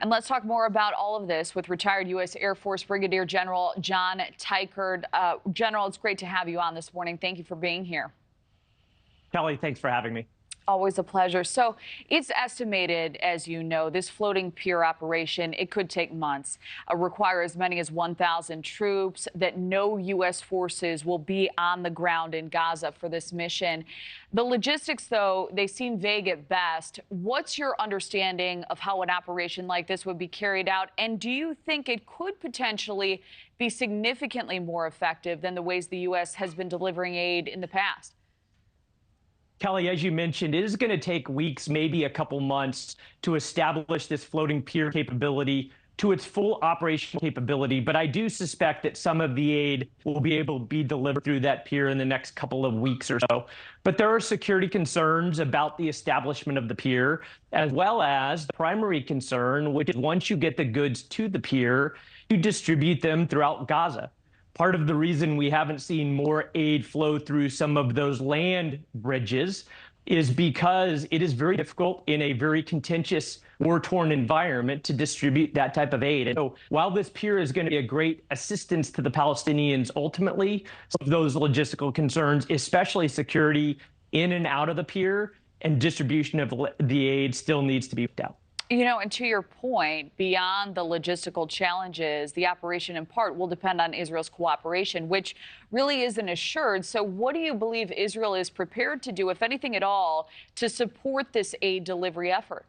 And let's talk more about all of this with retired U.S. Air Force Brigadier General John Teichert. General, it's great to have you on this morning. Thank you for being here. Kelly, thanks for having me. Always a pleasure. So it's estimated, as you know, this floating pier operation, it could take months, require as many as 1,000 troops, that no U.S. forces will be on the ground in Gaza for this mission. The logistics, though, they seem vague at best. What's your understanding of how an operation like this would be carried out? And do you think it could potentially be significantly more effective than the ways the U.S. has been delivering aid in the past? Kelly, as you mentioned, it is going to take weeks, maybe a couple months, to establish this floating pier capability to its full operational capability. But I do suspect that some of the aid will be able to be delivered through that pier in the next couple of weeks or so. But there are security concerns about the establishment of the pier, as well as the primary concern, which is once you get the goods to the pier, you distribute them throughout Gaza. Part of the reason we haven't seen more aid flow through some of those land bridges is because it is very difficult in a very contentious, war-torn environment to distribute that type of aid. And so while this pier is going to be a great assistance to the Palestinians, ultimately, some of those logistical concerns, especially security in and out of the pier and distribution of the aid, still needs to be worked out. You know, and to your point, beyond the logistical challenges, the operation in part will depend on Israel's cooperation, which really isn't assured. So what do you believe Israel is prepared to do, if anything at all, to support this aid delivery effort?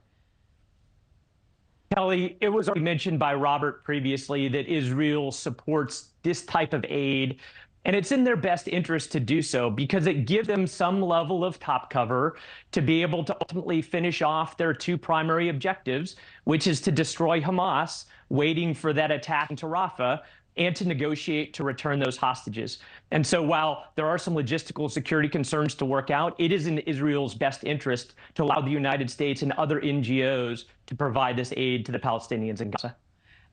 Kelly, it was already mentioned by Robert previously that Israel supports this type of aid. And it's in their best interest to do so because it gives them some level of top cover to be able to ultimately finish off their two primary objectives, which is to destroy Hamas, waiting for that attack into Rafah, and to negotiate to return those hostages. And so while there are some logistical security concerns to work out, it is in Israel's best interest to allow the United States and other NGOs to provide this aid to the Palestinians in Gaza.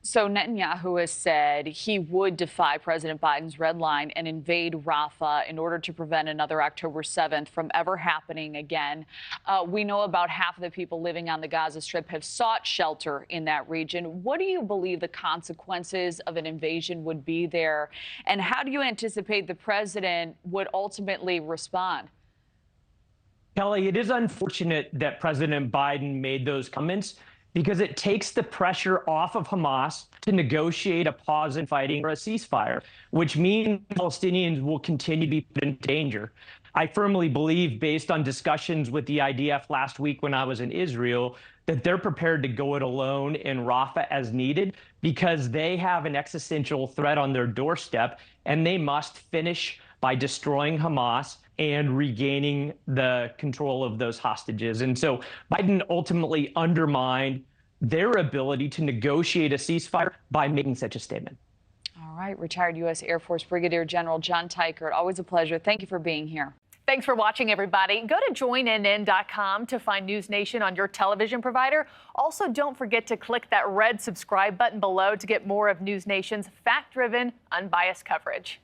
So Netanyahu has said he would defy President Biden's red line and invade Rafah in order to prevent another October 7th from ever happening again. We know about half of the people living on the Gaza Strip have sought shelter in that region. What do you believe the consequences of an invasion would be there? And how do you anticipate the president would ultimately respond? Kelly, it is unfortunate that President Biden made those comments, because it takes the pressure off of Hamas to negotiate a pause in fighting or a ceasefire, which means Palestinians will continue to be put in danger. I firmly believe, based on discussions with the IDF last week when I was in Israel, that they're prepared to go it alone in Rafah as needed because they have an existential threat on their doorstep, and they must finish by destroying Hamas and regaining the control of those hostages. And so Biden ultimately undermined their ability to negotiate a ceasefire by making such a statement. All right. Retired U.S. Air Force Brigadier General John Teichert, always a pleasure. Thank you for being here. Thanks for watching, everybody. Go to joinnn.com to find NewsNation on your television provider. Also, don't forget to click that red subscribe button below to get more of NewsNation's fact-driven, unbiased coverage.